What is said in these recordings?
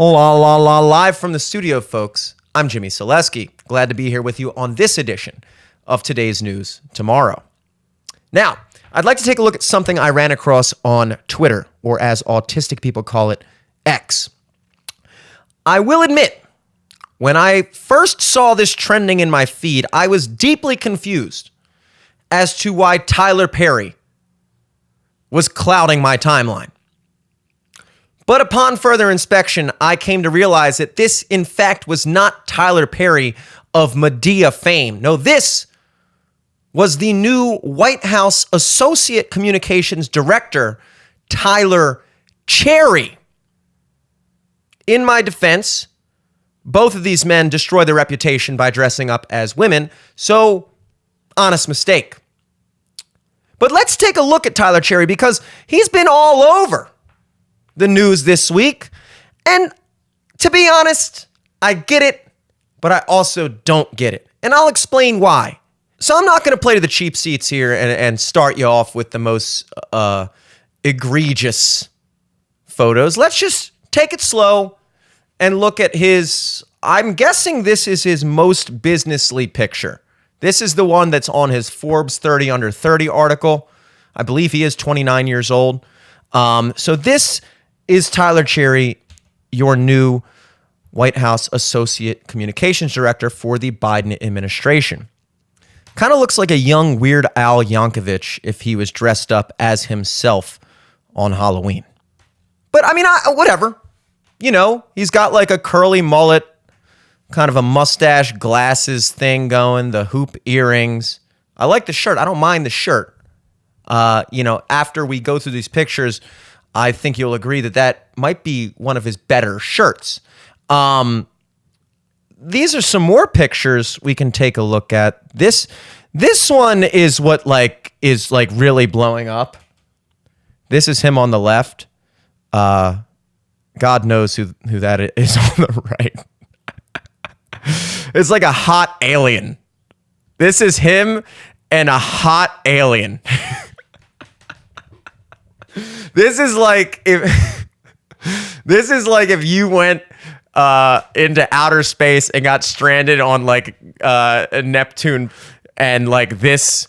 La la la, live from the studio, folks. I'm Jimmy Selesky. Glad to be here with you on this edition of Today's News Tomorrow. Now, I'd like to take a look at something I ran across on Twitter, or as autistic people call it, X. I will admit, when I first saw this trending in my feed, I was deeply confused as to why Tyler Perry was clouding my timeline. But upon further inspection, I came to realize that this, in fact, was not Tyler Perry of Madea fame. No, this was the new White House Associate Communications Director, Tyler Cherry. In my defense, both of these men destroy their reputation by dressing up as women, so honest mistake. But let's take a look at Tyler Cherry because he's been all over the news this week. And to be honest, I get it, but I also don't get it. And I'll explain why. So I'm not going to play to the cheap seats here and start you off with the most egregious photos. Let's just take it slow and look at his, I'm guessing this is his most businessly picture. This is the one that's on his Forbes 30 Under 30 article. I believe he is 29 years old. So this is Tyler Cherry, your new White House Associate Communications Director for the Biden administration. Kind of looks like a young Weird Al Yankovic if he was dressed up as himself on Halloween. But I mean, whatever. You know, he's got like a curly mullet, kind of a mustache, glasses thing going, the hoop earrings. I like the shirt. I don't mind the shirt. After we go through these pictures, I think you'll agree that that might be one of his better shirts. These are some more pictures we can take a look at. This one is what is really blowing up. This is him on the left. God knows who that is on the right. It's like a hot alien. This is him and a hot alien. This is like if you went into outer space and got stranded on a Neptune, and this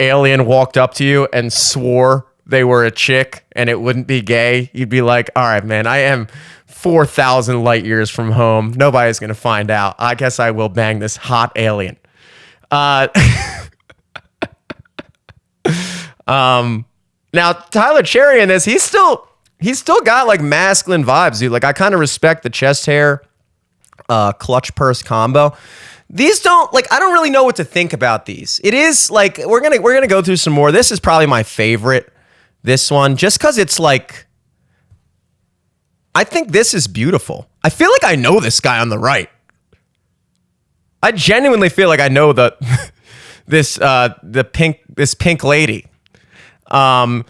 alien walked up to you and swore they were a chick and it wouldn't be gay. You'd be like, all right, man, I am 4,000 light years from home. Nobody's going to find out. I guess I will bang this hot alien. Now, Tyler Cherry in this, he's still got masculine vibes, dude. I kind of respect the chest hair, clutch purse combo. These don't I don't really know what to think about these. It is we're gonna go through some more. This is probably my favorite. This one, just because it's I think this is beautiful. I feel like I know this guy on the right. I genuinely feel like I know this pink lady. But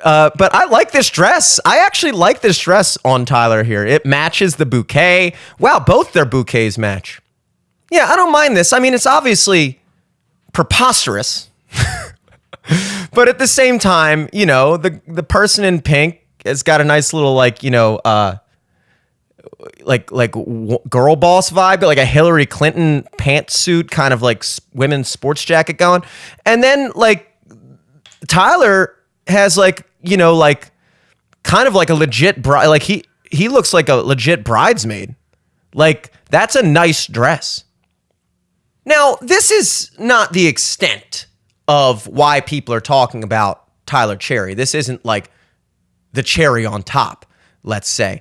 I like this dress. I actually like this dress on Tyler here. It matches the bouquet. Wow, both their bouquets match. Yeah, I don't mind this. I mean, it's obviously preposterous. But at the same time, the person in pink has got a nice little girl boss vibe, like a Hillary Clinton pantsuit, kind of women's sports jacket going. And then Tyler has kind of a legit bride. He looks like a legit bridesmaid. That's a nice dress. Now, this is not the extent of why people are talking about Tyler Cherry. This isn't the cherry on top, let's say.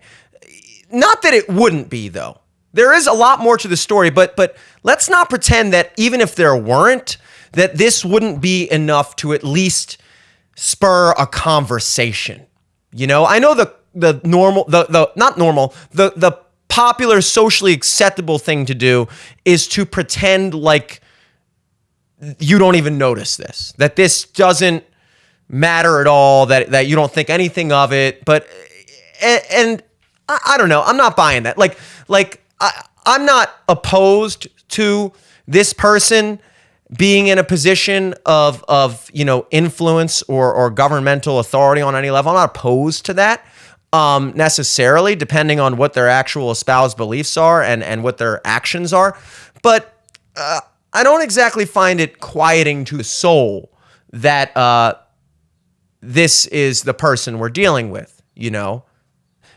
Not that it wouldn't be, though. There is a lot more to the story, but let's not pretend that even if there weren't, that this wouldn't be enough to at least spur a conversation. I know the popular, socially acceptable thing to do is to pretend like you don't even notice this, that this doesn't matter at all, that you don't think anything of it. But, and I don't know, I'm not buying that. I'm not opposed to this person being in a position of influence or governmental authority on any level. I'm not opposed to that. necessarily, depending on what their actual espoused beliefs are and what their actions are. But I don't exactly find it quieting to the soul that this is the person we're dealing with, you know?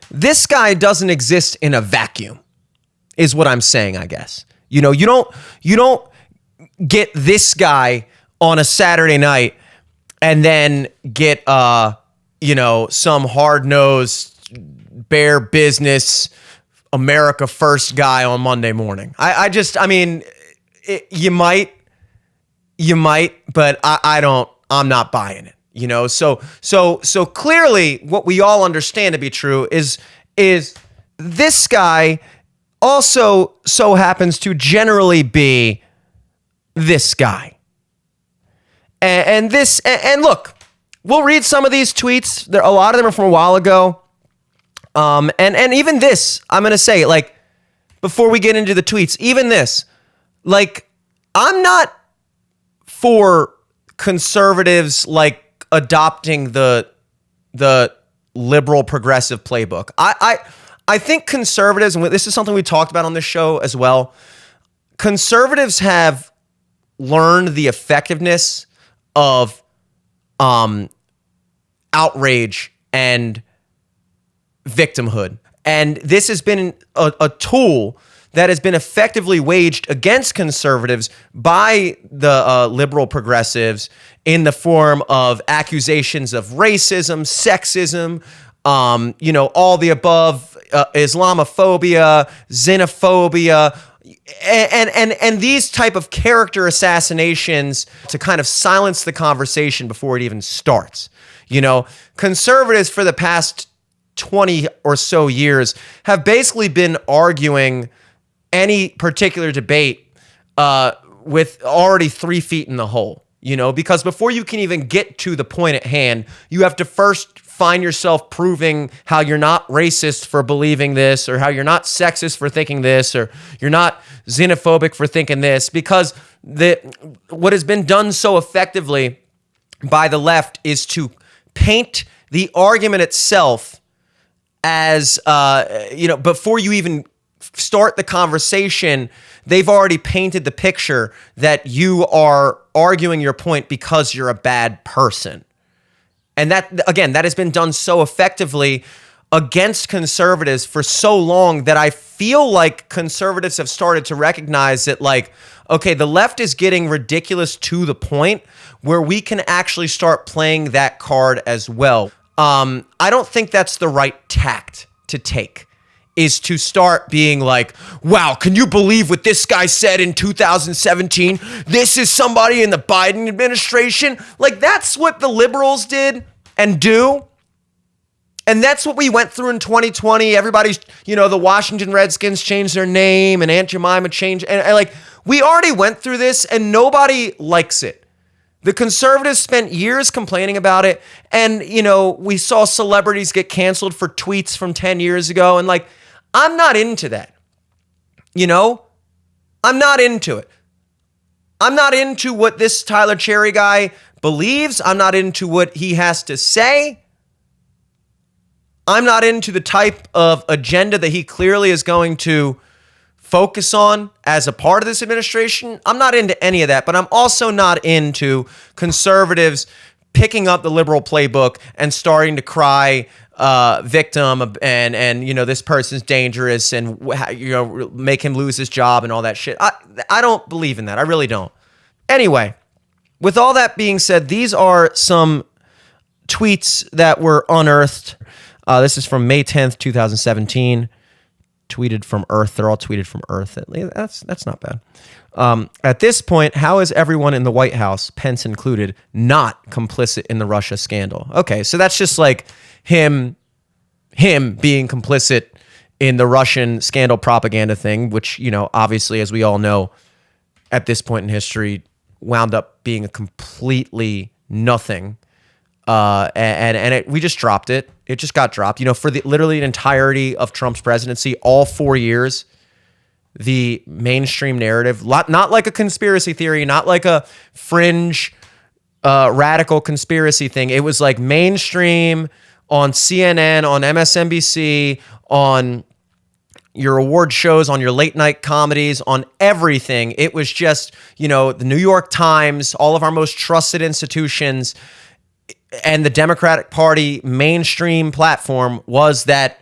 This guy doesn't exist in a vacuum, is what I'm saying, I guess. You know, you don't get this guy on a Saturday night and then get some hard-nosed, bare business, America first guy on Monday morning. You might, but I'm not buying it. You know, so clearly what we all understand to be true is this guy also so happens to generally be this guy. And look, we'll read some of these tweets. A lot of them are from a while ago. And even this, I'm going to say, like, before we get into the tweets, even this, like, I'm not for conservatives, like, adopting the liberal progressive playbook. I think conservatives, and this is something we talked about on this show as well, conservatives have learned the effectiveness of outrage and victimhood. And this has been a tool that has been effectively waged against conservatives by the liberal progressives in the form of accusations of racism, sexism, all the above, Islamophobia, xenophobia, and these type of character assassinations to kind of silence the conversation before it even starts. You know, conservatives for the past 20 or so years have basically been arguing any particular debate with already 3 feet in the hole, you know, because before you can even get to the point at hand, you have to first find yourself proving how you're not racist for believing this, or how you're not sexist for thinking this, or you're not xenophobic for thinking this, because what has been done so effectively by the left is to paint the argument itself as, before you even start the conversation, they've already painted the picture that you are arguing your point because you're a bad person. And that has been done so effectively against conservatives for so long that I feel like conservatives have started to recognize that, like, okay, the left is getting ridiculous to the point where we can actually start playing that card as well. I don't think that's the right tact to take, is to start being like, wow, can you believe what this guy said in 2017? This is somebody in the Biden administration. Like, that's what the liberals did and do. And that's what we went through in 2020. Everybody's, the Washington Redskins changed their name and Aunt Jemima changed. And like, we already went through this and nobody likes it. The conservatives spent years complaining about it. And, we saw celebrities get canceled for tweets from 10 years ago. And like, I'm not into that. I'm not into it. I'm not into what this Tyler Cherry guy believes. I'm not into what he has to say. I'm not into the type of agenda that he clearly is going to focus on as a part of this administration. I'm not into any of that, but I'm also not into conservatives picking up the liberal playbook and starting to cry victim and this person's dangerous and make him lose his job and all that shit. I don't believe in that. I really don't. Anyway, with all that being said, these are some tweets that were unearthed. This is from May 10th, 2017. Tweeted from Earth. They're all tweeted from Earth. That's not bad. At this point, how is everyone in the White House, Pence included, not complicit in the Russia scandal? Okay, so that's just like him being complicit in the Russian scandal propaganda thing, which, obviously, as we all know, at this point in history, wound up being a completely nothing. We just dropped it. It just got dropped. For literally the entirety of Trump's presidency, all 4 years, the mainstream narrative, not like a conspiracy theory, not like a fringe radical conspiracy thing. It was like mainstream on CNN, on MSNBC, on your award shows, on your late night comedies, on everything. It was just, the New York Times, all of our most trusted institutions, and the Democratic Party mainstream platform was that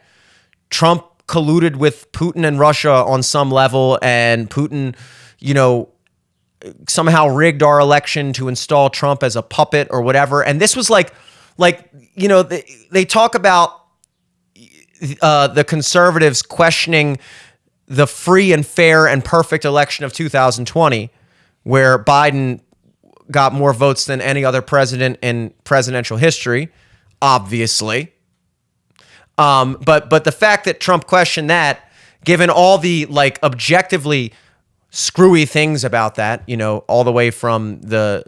Trump colluded with Putin and Russia on some level, and Putin, somehow rigged our election to install Trump as a puppet or whatever. And this was they talk about the conservatives questioning the free and fair and perfect election of 2020, where Biden got more votes than any other president in presidential history, obviously. But the fact that Trump questioned that, given all the objectively screwy things about that, all the way from the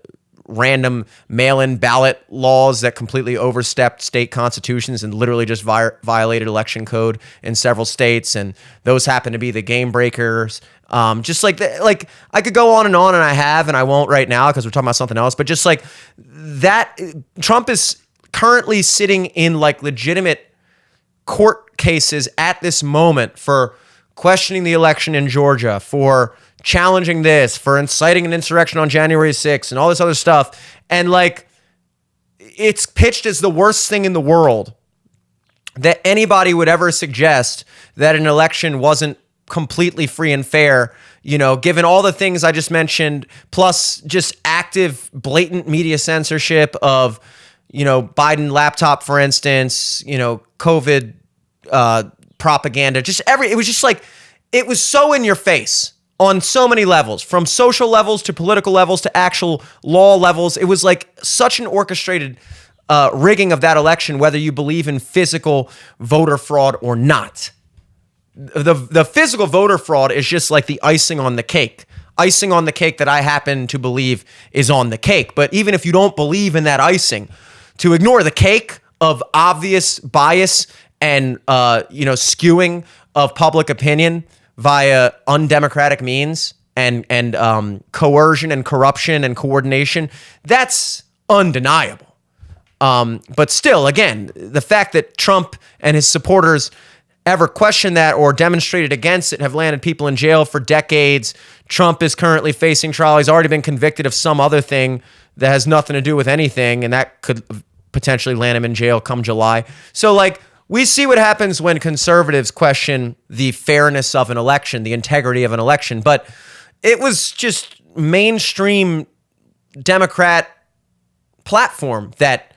random mail-in ballot laws that completely overstepped state constitutions and literally just violated election code in several states, and those happen to be the game breakers. Just I could go on, and I have, and I won't right now because we're talking about something else. But just like that, Trump is currently sitting in legitimate court cases at this moment for questioning the election in Georgia, for challenging this, for inciting an insurrection on January 6th, and all this other stuff. And it's pitched as the worst thing in the world that anybody would ever suggest that an election wasn't completely free and fair, given all the things I just mentioned, plus just active, blatant media censorship of, Biden laptop, for instance, COVID propaganda, it was just it was so in your face on so many levels, from social levels to political levels to actual law levels. It was such an orchestrated rigging of that election, whether you believe in physical voter fraud or not. The physical voter fraud is just the icing on the cake. Icing on the cake that I happen to believe is on the cake. But even if you don't believe in that icing, to ignore the cake of obvious bias and skewing of public opinion via undemocratic means and coercion and corruption and coordination, that's undeniable. But still, again, the fact that Trump and his supporters ever questioned that or demonstrated against it have landed people in jail for decades. Trump is currently facing trial. He's already been convicted of some other thing that has nothing to do with anything, and that could potentially land him in jail come July. So, we see what happens when conservatives question the fairness of an election, the integrity of an election. But it was just mainstream Democrat platform that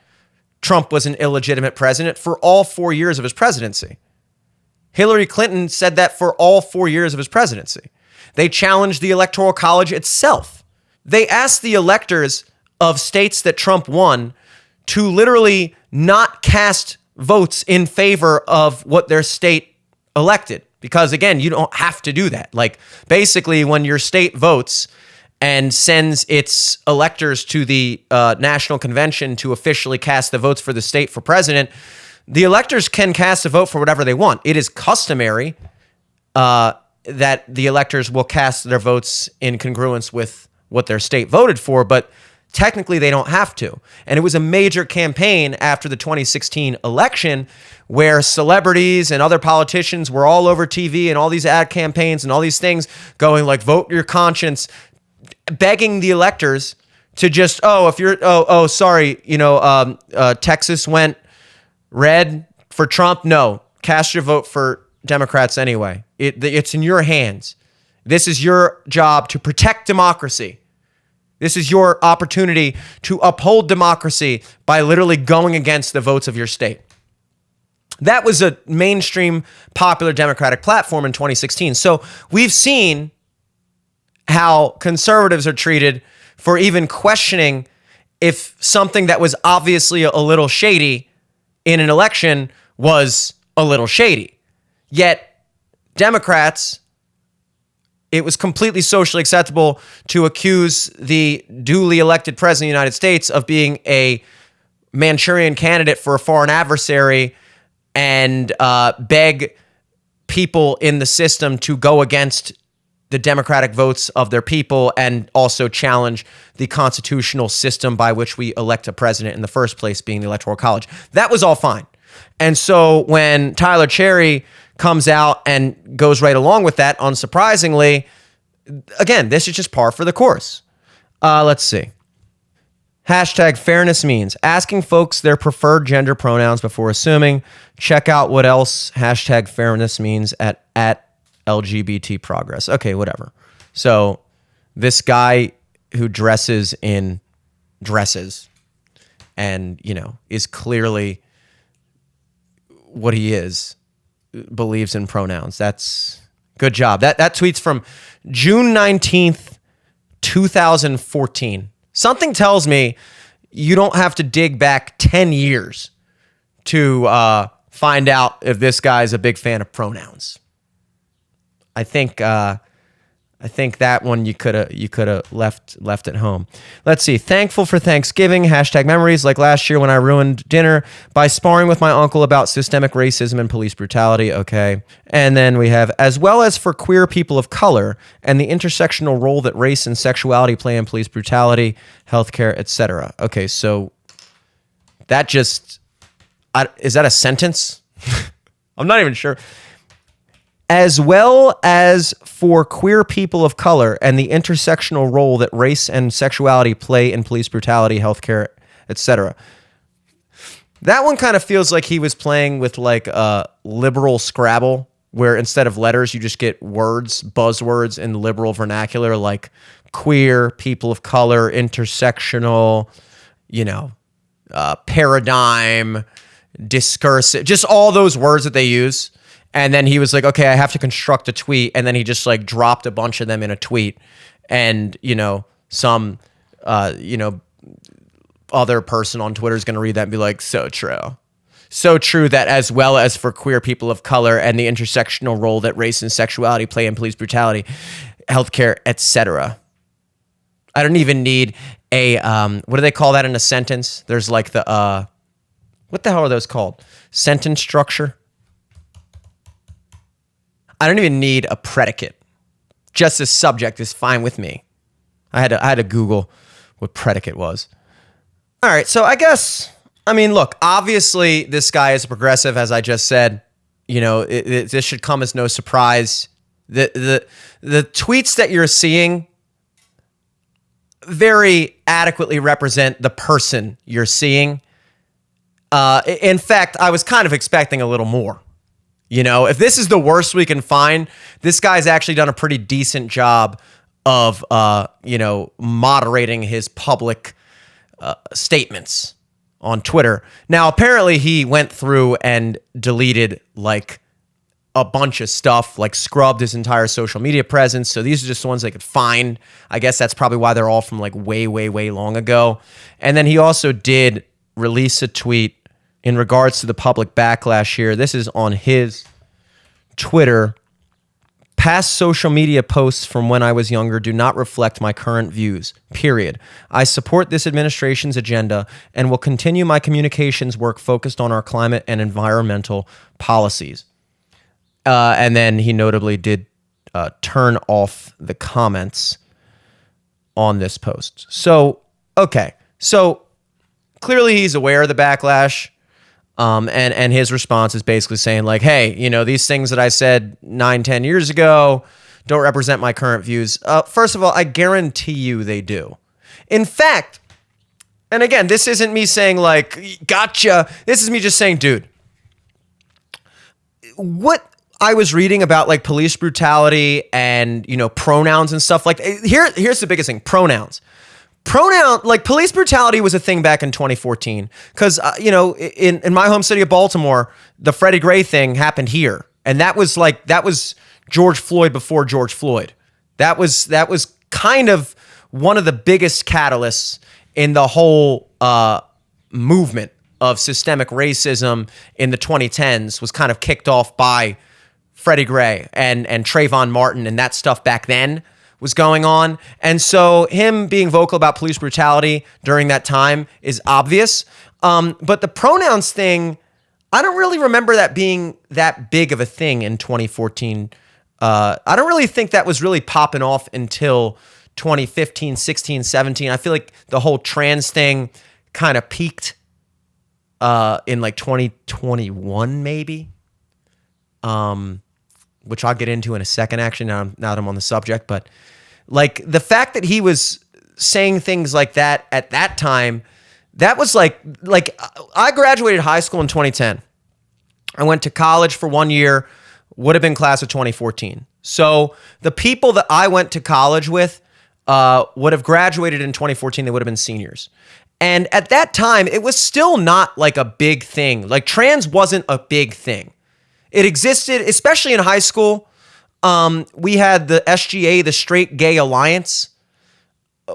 Trump was an illegitimate president for all 4 years of his presidency. Hillary Clinton said that for all 4 years of his presidency. They challenged the Electoral College itself. They asked the electors of states that Trump won to literally not cast votes in favor of what their state elected. Because again, you don't have to do that. Basically, when your state votes and sends its electors to the National Convention to officially cast the votes for the state for president, the electors can cast a vote for whatever they want. It is customary that the electors will cast their votes in congruence with what their state voted for, but technically they don't have to. And it was a major campaign after the 2016 election where celebrities and other politicians were all over TV and all these ad campaigns and all these things going vote your conscience, begging the electors to just, Texas went red for Trump. No, cast your vote for Democrats anyway. It's in your hands. This is your job to protect democracy. This is your opportunity to uphold democracy by literally going against the votes of your state. That was a mainstream popular Democratic platform in 2016. So we've seen how conservatives are treated for even questioning if something that was obviously a little shady in an election was a little shady. Yet Democrats, it was completely socially acceptable to accuse the duly elected president of the United States of being a Manchurian candidate for a foreign adversary and beg people in the system to go against the democratic votes of their people and also challenge the constitutional system by which we elect a president in the first place, being the Electoral College. That was all fine. And so when Tyler Cherry comes out and goes right along with that, unsurprisingly, again, this is just par for the course. Let's see. Hashtag fairness means asking folks their preferred gender pronouns before assuming. Check out what else hashtag fairness means at LGBT progress. Okay, whatever. So this guy who dresses in dresses and, is clearly what he is, believes in pronouns. That's good job. That tweet's from June 19th, 2014. Something tells me you don't have to dig back 10 years to find out if this guy's a big fan of pronouns. I think that one you could have left at home. Let's see. Thankful for Thanksgiving. Hashtag memories like last year when I ruined dinner by sparring with my uncle about systemic racism and police brutality. Okay. And then we have as well as for queer people of color and the intersectional role that race and sexuality play in police brutality, healthcare, etc. Okay. So that just, is that a sentence? I'm not even sure. As well as for queer people of color and the intersectional role that race and sexuality play in police brutality, healthcare, etc. That one kind of feels like he was playing with like a liberal Scrabble, where instead of letters, you just get words, buzzwords in liberal vernacular, like queer, people of color, intersectional, paradigm, discursive, just all those words that they use. And then he was like, okay, I have to construct a tweet. And then he just like dropped a bunch of them in a tweet. And, some, other person on Twitter is going to read that and be like, so true. So true that as well as for queer people of color and the intersectional role that race and sexuality play in police brutality, healthcare, etc. I don't even need a, what do they call that in a sentence? There's like the, what the hell are those called? Sentence structure. I don't even need a predicate. Just the subject is fine with me. I had to Google what predicate was. All right, so look, obviously this guy is a progressive, as I just said. This should come as no surprise. The tweets that you're seeing very adequately represent the person you're seeing. In fact, I was kind of expecting a little more. If this is the worst we can find, this guy's actually done a pretty decent job of, moderating his public statements on Twitter. Now, apparently he went through and deleted like a bunch of stuff, like scrubbed his entire social media presence. So these are just the ones they could find. I guess that's probably why they're all from like way, way, way long ago. And then he also did release a tweet in regards to the public backlash here. This is on his Twitter. Past social media posts from when I was younger do not reflect my current views, period. I support this administration's agenda and will continue my communications work focused on our climate and environmental policies. And then he notably did turn off the comments on this post. So, okay. So clearly he's aware of the backlash. And his response is basically saying like, hey, these things that I said 9-10 years ago don't represent my current views. First of all, I guarantee you they do. In fact, and again, this isn't me saying like, gotcha. This is me just saying, dude, what I was reading about like police brutality and, pronouns and stuff like here's the biggest thing, pronouns. Like police brutality was a thing back in 2014 because, in my home city of Baltimore, the Freddie Gray thing happened here. And that was George Floyd before George Floyd. That was kind of one of the biggest catalysts in the whole movement of systemic racism in the 2010s was kind of kicked off by Freddie Gray and Trayvon Martin and that stuff back then was going on. And so him being vocal about police brutality during that time is obvious. But the pronouns thing, I don't really remember that being that big of a thing in 2014. I don't really think that was really popping off until 2015, 16, 17. I feel like the whole trans thing kind of peaked in like 2021 maybe, which I'll get into in a second. Actually, now that I'm on the subject, but like the fact that he was saying things like that at that time, that was like I graduated high school in 2010. I went to college for 1 year, would have been class of 2014. So the people that I went to college with would have graduated in 2014. They would have been seniors. And at that time, it was still not like a big thing. Like trans wasn't a big thing. It existed, especially in high school. We had the SGA, the Straight Gay Alliance,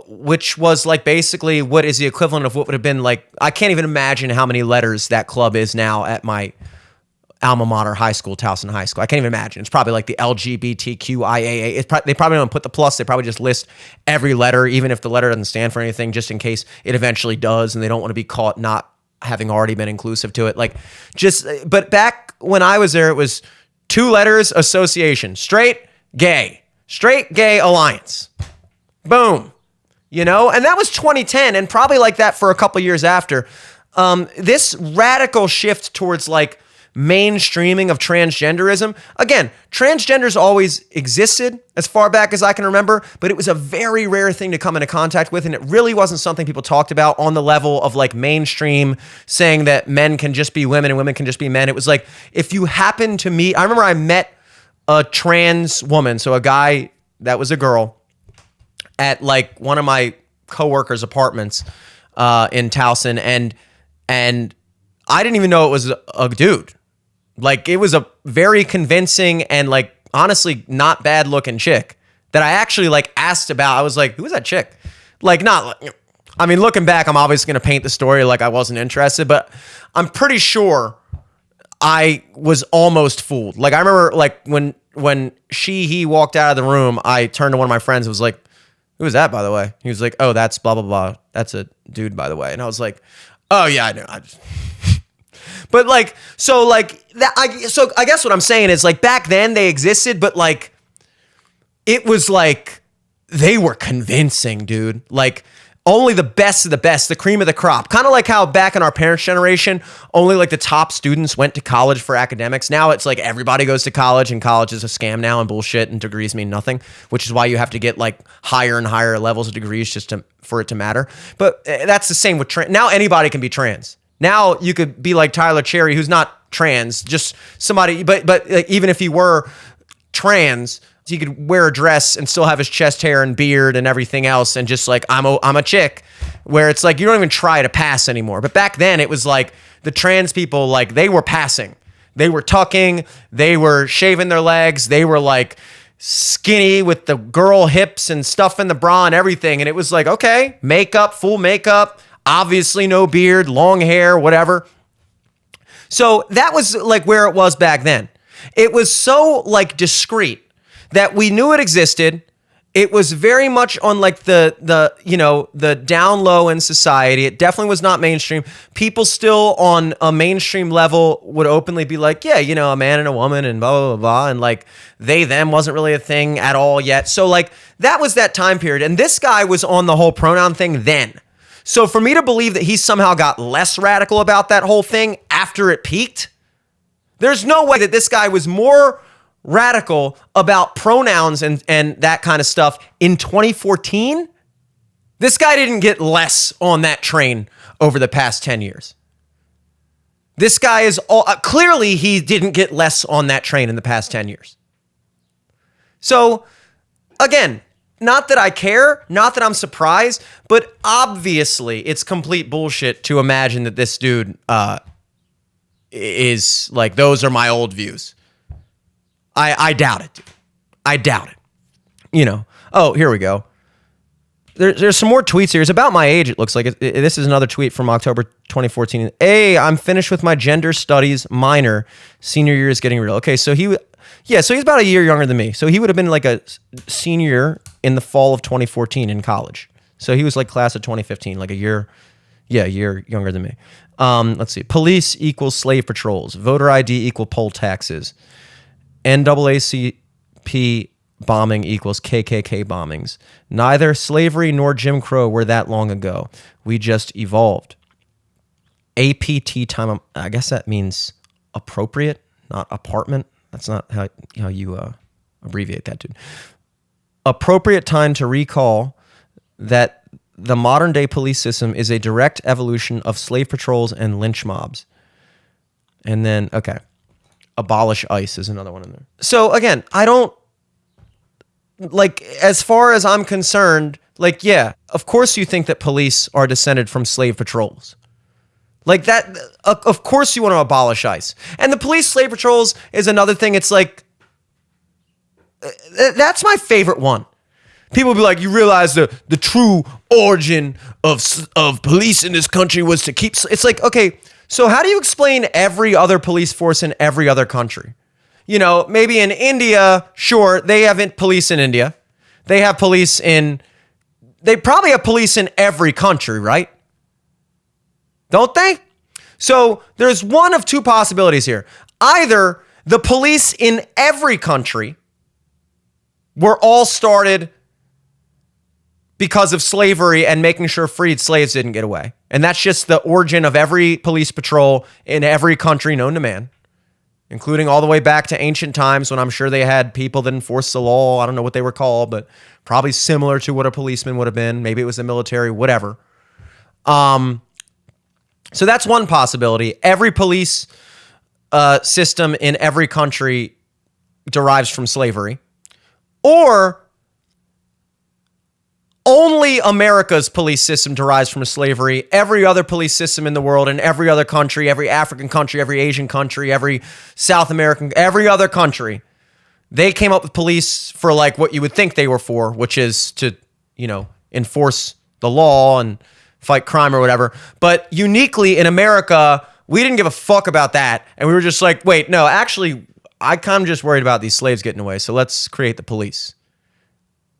which was like basically what is the equivalent of what would have been like, I can't even imagine how many letters that club is now at my alma mater high school, Towson High School. I can't even imagine. It's probably like the LGBTQIAA. They probably don't put the plus. They probably just list every letter, even if the letter doesn't stand for anything, just in case it eventually does, and they don't want to be caught not having already been inclusive to it. Like just, but back when I was there, it was 2 letters association, Straight Gay Alliance. Boom. You know, and that was 2010, and probably like that for a couple years after. This radical shift towards like mainstreaming of transgenderism. Again, transgenders always existed as far back as I can remember, but it was a very rare thing to come into contact with, and it really wasn't something people talked about on the level of like mainstream saying that men can just be women and women can just be men. It was like if you happen to meet, I remember I met a trans woman, so a guy that was a girl, at like one of my coworkers' apartments in Towson, and I didn't even know it was a dude. Like it was a very convincing and like honestly not bad looking chick that I actually like asked about. I was like, who is that chick? Like not, I mean, looking back, I'm obviously going to paint the story like I wasn't interested, but I'm pretty sure I was almost fooled. Like I remember like when he walked out of the room, I turned to one of my friends and was like, who is that, by the way? He was like, oh, that's blah, blah, blah. That's a dude, by the way. And I was like, oh yeah, I know. But like, so like that, so I guess what I'm saying is like back then they existed, but like it was like they were convincing, dude. Like only the best of the best, the cream of the crop. Kind of like how back in our parents' generation, only like the top students went to college for academics. Now it's like everybody goes to college, and college is a scam now, and bullshit, and degrees mean nothing, which is why you have to get like higher and higher levels of degrees just for it to matter. But that's the same with trans. Now anybody can be trans. Now you could be like Tyler Cherry, who's not trans, just somebody, but like, even if he were trans, he could wear a dress and still have his chest hair and beard and everything else, and just like I'm a chick, where it's like you don't even try to pass anymore. But back then it was like the trans people, like they were passing, they were tucking, they were shaving their legs, they were like skinny with the girl hips and stuff in the bra and everything, and it was like, okay, makeup, full makeup, obviously no beard, long hair, whatever. So that was like where it was back then. It was so like discreet that we knew it existed. It was very much on like the you know, the down low in society. It definitely was not mainstream. People still on a mainstream level would openly be like, yeah, you know, a man and a woman and blah, blah, blah, blah. And like they, them wasn't really a thing at all yet. So like that was that time period. And this guy was on the whole pronoun thing then. So for me to believe that he somehow got less radical about that whole thing after it peaked, there's no way that this guy was more radical about pronouns and that kind of stuff in 2014. This guy didn't get less on that train over the past 10 years. This guy is clearly he didn't get less on that train in the past 10 years. So again, not that I care, not that I'm surprised, but obviously it's complete bullshit to imagine that this dude is like, those are my old views. I doubt it, dude. I doubt it. You know, oh, here we go. There's some more tweets here. It's about my age, it looks like. This is another tweet from October 2014. Hey, I'm finished with my gender studies minor. Senior year is getting real. Okay, so so he's about a year younger than me. So he would have been like a senior in the fall of 2014 in college. So he was like class of 2015, like a year younger than me. Let's see. Police equals slave patrols. Voter ID equal poll taxes. NAACP bombing equals KKK bombings. Neither slavery nor Jim Crow were that long ago. We just evolved. APT time. I guess that means appropriate, not apartment. That's not how you abbreviate that, dude. Appropriate time to recall that the modern day police system is a direct evolution of slave patrols and lynch mobs. And then, okay, abolish ICE is another one in there. So again, I don't, like, as far as I'm concerned, like, yeah, of course you think that police are descended from slave patrols. Like that, of course you want to abolish ICE. And the police slave patrols is another thing. It's like, that's my favorite one. People be like, you realize the true origin of police in this country was to keep... It's like, okay, so how do you explain every other police force in every other country? You know, maybe in India, sure, they have police in India. They have police in... They probably have police in every country, right? Don't they? So there's one of two possibilities here. Either the police in every country were all started because of slavery and making sure freed slaves didn't get away. And that's just the origin of every police patrol in every country known to man, including all the way back to ancient times when I'm sure they had people that enforced the law. I don't know what they were called, but probably similar to what a policeman would have been. Maybe it was the military, whatever. So that's one possibility. Every police system in every country derives from slavery. Or only America's police system derives from slavery. Every other police system in the world, in every other country, every African country, every Asian country, every South American, every other country, they came up with police for like what you would think they were for, which is to, you know, enforce the law and fight crime or whatever. But uniquely in America, we didn't give a fuck about that. And we were just like, wait, no, actually, I kind of just worried about these slaves getting away. So let's create the police.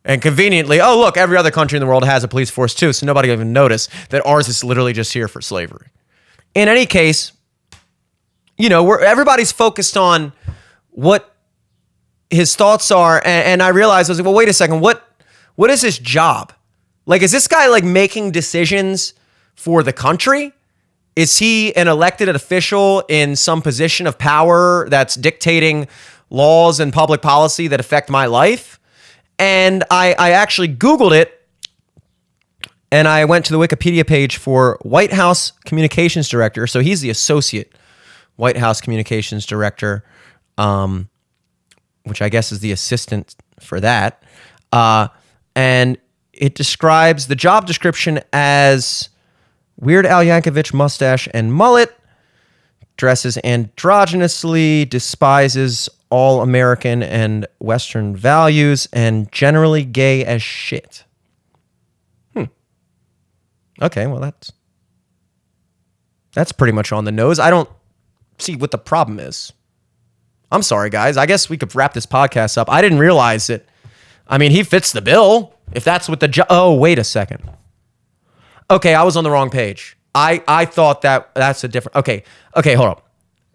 And conveniently, oh, look, every other country in the world has a police force too, so nobody will even notice that ours is literally just here for slavery. In any case, you know, everybody's focused on what his thoughts are, and I realized, I was like, well, wait a second, what is his job? Like, is this guy like making decisions for the country? Is he an elected official in some position of power that's dictating laws and public policy that affect my life? And I actually Googled it, and I went to the Wikipedia page for White House Communications Director. So he's the associate White House Communications Director, which I guess is the assistant for that. And it describes the job description as Weird Al Yankovic mustache and mullet, dresses androgynously, despises all American and Western values, and generally gay as shit. Okay, well, that's pretty much on the nose. I don't see what the problem is. I'm sorry, guys. I guess we could wrap this podcast up. I didn't realize it. I mean, he fits the bill. If that's what oh, wait a second. Okay, I was on the wrong page. I thought that's a different... Okay, hold on.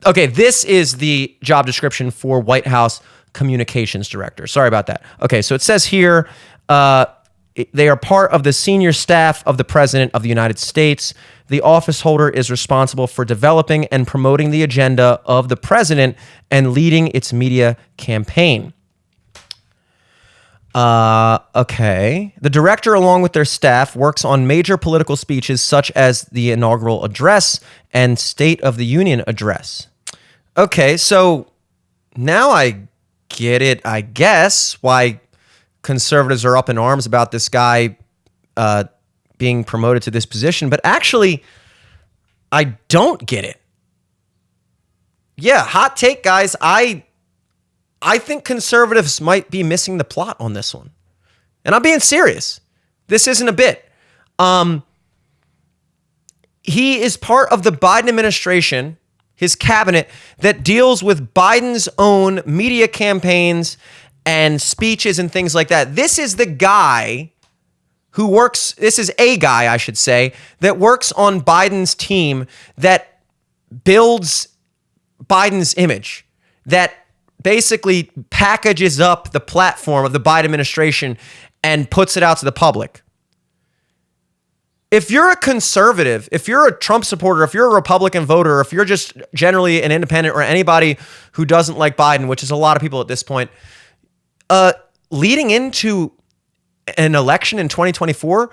Okay, this is the job description for White House Communications Director. Sorry about that. Okay, so it says here, they are part of the senior staff of the President of the United States. The office holder is responsible for developing and promoting the agenda of the President and leading its media campaign. Okay. The director, along with their staff, works on major political speeches such as the inaugural address and State of the Union address. Okay, so now I get it, I guess, why conservatives are up in arms about this guy being promoted to this position. But actually, I don't get it. Yeah, hot take, guys. I think conservatives might be missing the plot on this one. And I'm being serious. This isn't a bit. He is part of the Biden administration, his cabinet, that deals with Biden's own media campaigns and speeches and things like that. This is the guy who works, this is a guy, I should say, that works on Biden's team that builds Biden's image, that basically packages up the platform of the Biden administration and puts it out to the public. if you're a conservative, if you're a Trump supporter, if you're a Republican voter, if you're just generally an independent or anybody who doesn't like Biden, which is a lot of people at this point, leading into an election in 2024,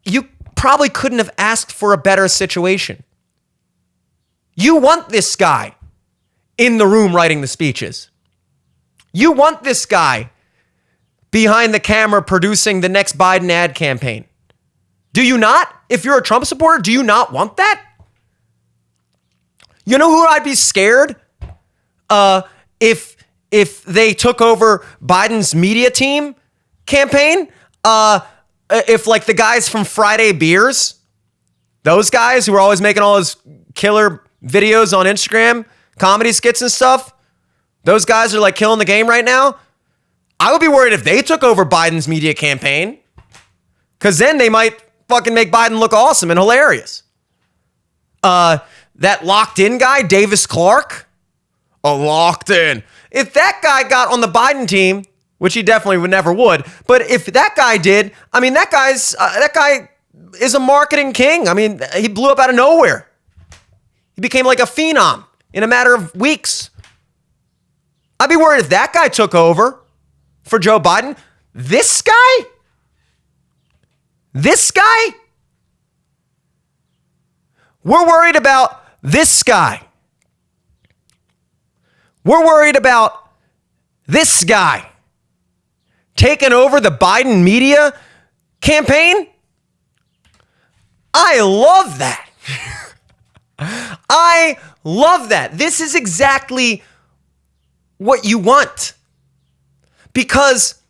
you probably couldn't have asked for a better situation. You want this guy in the room writing the speeches. You want this guy behind the camera producing the next Biden ad campaign. Do you not? If you're a Trump supporter, do you not want that? You know who I'd be scared if they took over Biden's media team campaign? If like the guys from Friday Beers, those guys who are always making all those killer videos on Instagram, comedy skits and stuff, those guys are like killing the game right now. I would be worried if they took over Biden's media campaign, because then they might fucking make Biden look awesome and hilarious. That locked in guy, Davis Clark, locked in. If that guy got on the Biden team, which he definitely would, but if that guy did, I mean, that guy is a marketing king. I mean, he blew up out of nowhere. He became like a phenom in a matter of weeks. I'd be worried if that guy took over for Joe Biden. This guy? We're worried about this guy. We're worried about this guy taking over the Biden media campaign. I love that. I love that. This is exactly what you want. Because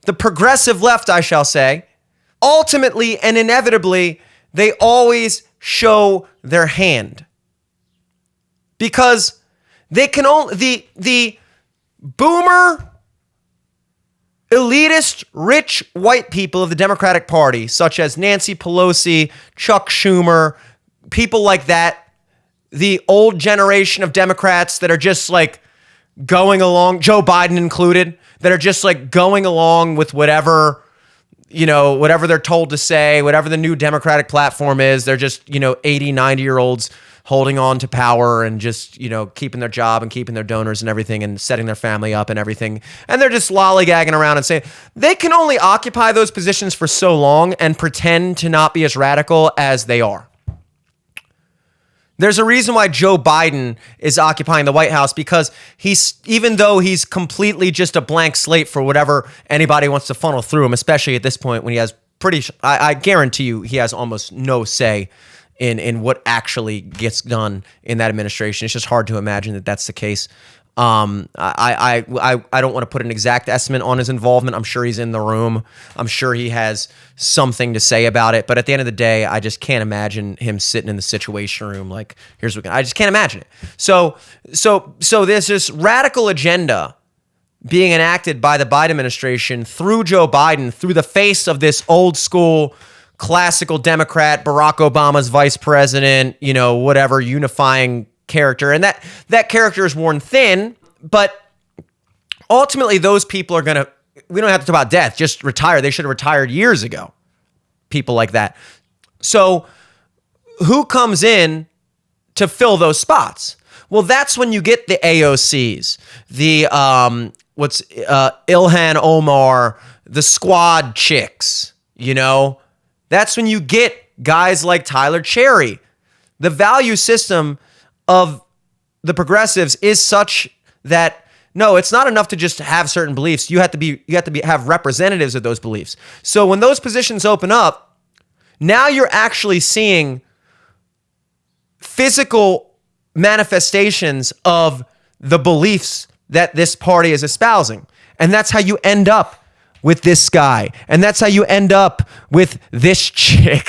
the progressive left, I shall say, ultimately and inevitably, they always show their hand. Because they can only, the boomer, elitist, rich white people of the Democratic Party, such as Nancy Pelosi, Chuck Schumer, people like that, the old generation of Democrats that are just like going along, Joe Biden included, that are just like going along with whatever they're told to say, whatever the new Democratic platform is. They're just, 80, 90-year-olds holding on to power and just, keeping their job and keeping their donors and everything and setting their family up and everything. And they're just lollygagging around and saying they can only occupy those positions for so long and pretend to not be as radical as they are. There's a reason why Joe Biden is occupying the White House, because even though he's completely just a blank slate for whatever anybody wants to funnel through him, especially at this point when he has I guarantee you he has almost no say in what actually gets done in that administration. It's just hard to imagine that that's the case. I don't want to put an exact estimate on his involvement. I'm sure he's in the room. I'm sure he has something to say about it. But at the end of the day, I just can't imagine him sitting in the Situation Room like, here's what I just can't imagine it. So there's this radical agenda being enacted by the Biden administration through Joe Biden, through the face of this old school classical Democrat, Barack Obama's vice president, whatever unifying character. And that character is worn thin, but ultimately those people are we don't have to talk about death, just retire. They should have retired years ago. People like that. So who comes in to fill those spots? Well, that's when you get the AOCs, the Ilhan Omar, the squad chicks, That's when you get guys like Tyler Cherry. The value system of the progressives is such that no, it's not enough to just have certain beliefs. You have to have representatives of those beliefs. So when those positions open up, now you're actually seeing physical manifestations of the beliefs that this party is espousing. And that's how you end up with this guy. And that's how you end up with this chick.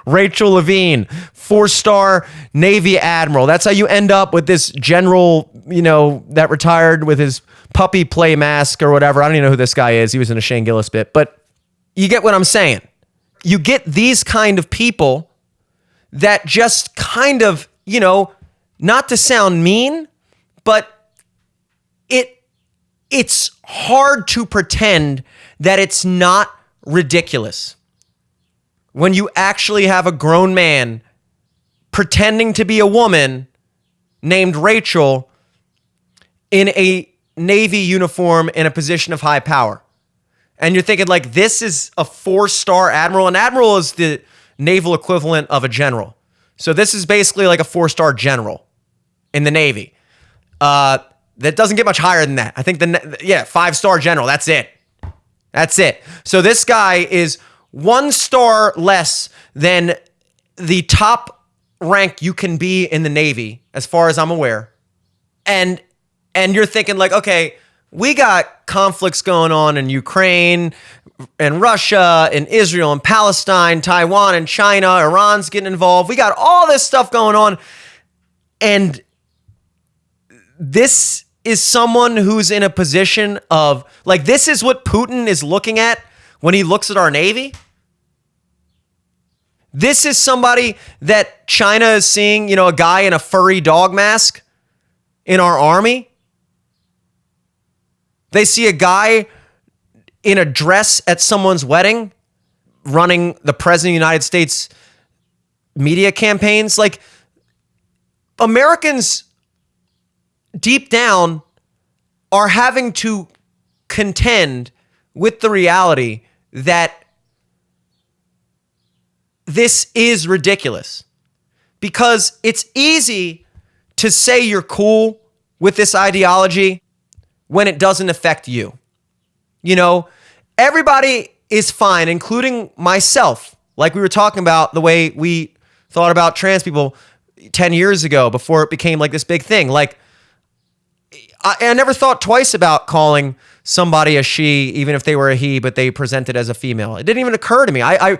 Rachel Levine, 4-star Navy admiral. That's how you end up with this general, that retired with his puppy play mask or whatever. I don't even know who this guy is. He was in a Shane Gillis bit. But you get what I'm saying. You get these kind of people that just kind of, not to sound mean, but it's hard to pretend that it's not ridiculous. when you actually have a grown man pretending to be a woman named Rachel in a Navy uniform in a position of high power. And you're thinking, like, this is a 4-star admiral. An admiral is the naval equivalent of a general. So this is basically like a 4-star general in the Navy. That doesn't get much higher than that. I think 5-star general. That's it. That's it. So this guy is 1 star less than the top rank you can be in the Navy, as far as I'm aware. And you're thinking, like, okay, we got conflicts going on in Ukraine and Russia and Israel and Palestine, Taiwan and China, Iran's getting involved. We got all this stuff going on. And this is someone who's in a position of, like, this is what Putin is looking at when he looks at our Navy. This is somebody that China is seeing, you know, a guy in a furry dog mask in our army. They see a guy in a dress at someone's wedding running the president of the United States media campaigns. Like, Americans deep down are having to contend with the reality that this is ridiculous, because it's easy to say you're cool with this ideology when it doesn't affect you. You know, everybody is fine, including myself. Like we were talking about the way we thought about trans people 10 years ago before it became like this big thing. Like, I never thought twice about calling somebody a she, even if they were a he, but they presented as a female. It didn't even occur to me. I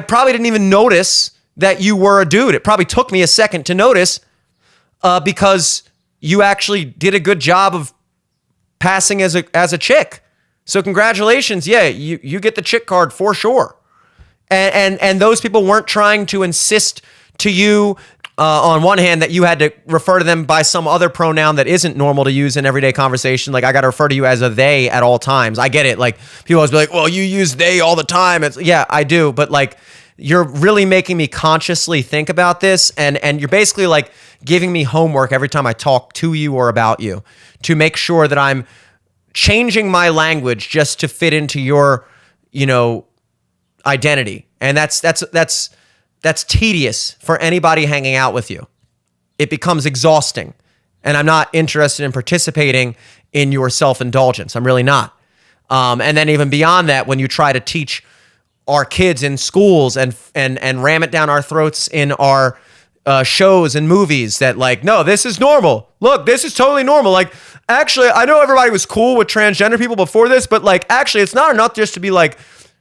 probably didn't even notice that you were a dude. It probably took me a second to notice because you actually did a good job of passing as a chick. So congratulations. Yeah, you get the chick card for sure. And those people weren't trying to insist to you on one hand that you had to refer to them by some other pronoun that isn't normal to use in everyday conversation. Like, I got to refer to you as a they at all times. I get it. Like, people always be like, well, you use they all the time. Yeah, I do. But like, you're really making me consciously think about this. And you're basically like giving me homework every time I talk to you or about you to make sure that I'm changing my language just to fit into your, you know, identity. And that's tedious for anybody hanging out with you. It becomes exhausting. And I'm not interested in participating in your self-indulgence. I'm really not. And then even beyond that, when you try to teach our kids in schools and ram it down our throats in our shows and movies that, like, no, this is normal. Look, this is totally normal. Like, actually, I know everybody was cool with transgender people before this, but like, actually, it's not enough just to be like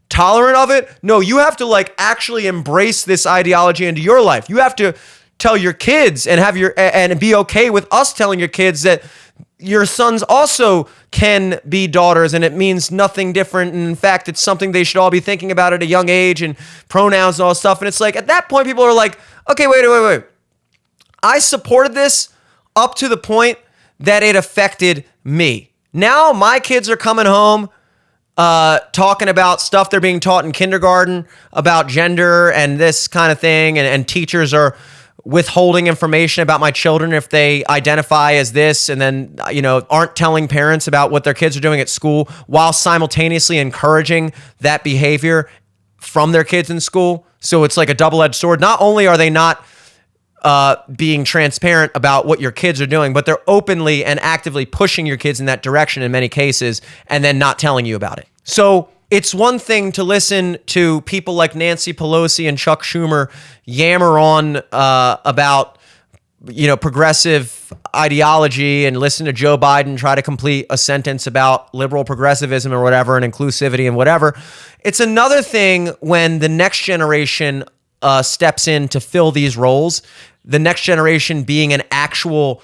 tolerant of it. No, you have to like actually embrace this ideology into your life. You have to tell your kids and be okay with us telling your kids that your sons also can be daughters and it means nothing different. And in fact, it's something they should all be thinking about at a young age, and pronouns and all this stuff. And it's like, at that point, people are like, okay, wait. I supported this up to the point that it affected me. Now my kids are coming home talking about stuff they're being taught in kindergarten about gender and this kind of thing. And teachers are withholding information about my children if they identify as this, and then, you know, aren't telling parents about what their kids are doing at school while simultaneously encouraging that behavior from their kids in school. So it's like a double-edged sword. Not only are they not being transparent about what your kids are doing, but they're openly and actively pushing your kids in that direction in many cases, and then not telling you about it. So it's one thing to listen to people like Nancy Pelosi and Chuck Schumer yammer on about, you know, progressive ideology, and listen to Joe Biden try to complete a sentence about liberal progressivism or whatever, and inclusivity and whatever. It's another thing when the next generation steps in to fill these roles, the next generation being an actual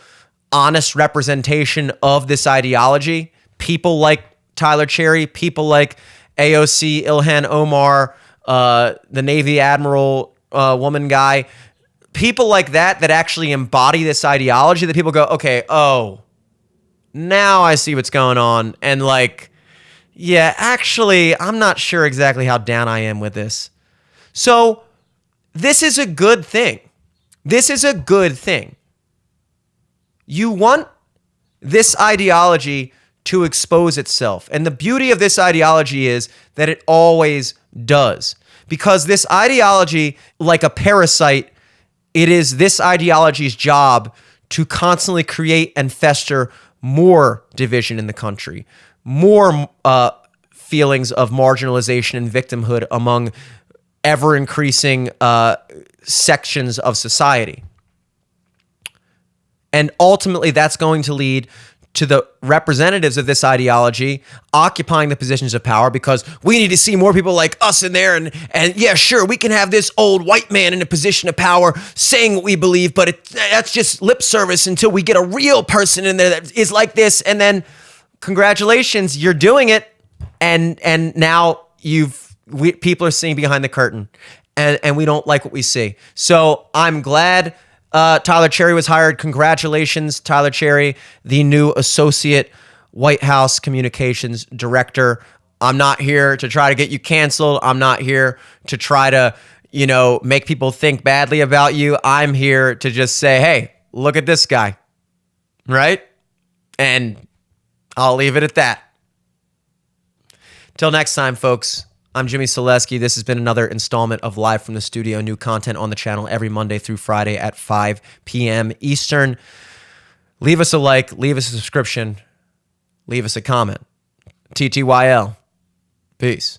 honest representation of this ideology. People like Tyler Cherry, people like AOC Ilhan Omar, the Navy Admiral woman guy, people like that actually embody this ideology, that people go, okay, oh, now I see what's going on. And like, yeah, actually, I'm not sure exactly how down I am with this. So this is a good thing. This is a good thing. You want this ideology to expose itself. And the beauty of this ideology is that it always does. Because this ideology, like a parasite, it is this ideology's job to constantly create and fester more division in the country, more feelings of marginalization and victimhood among ever-increasing sections of society. And ultimately, that's going to lead to the representatives of this ideology occupying the positions of power, because we need to see more people like us in there. And yeah, sure, we can have this old white man in a position of power saying what we believe, but that's just lip service until we get a real person in there that is like this. And then congratulations, you're doing it. And now people are seeing behind the curtain, and we don't like what we see. So I'm glad Tyler Cherry was hired. Congratulations, Tyler Cherry, the new Associate White House Communications Director. I'm not here to try to get you canceled. I'm not here to try to, make people think badly about you. I'm here to just say, hey, look at this guy, right? And I'll leave it at that. Till next time, folks. I'm Jimmy Selesky. This has been another installment of Live from the Studio. New content on the channel every Monday through Friday at 5 p.m. Eastern. Leave us a like, leave us a subscription, leave us a comment. TTYL. Peace.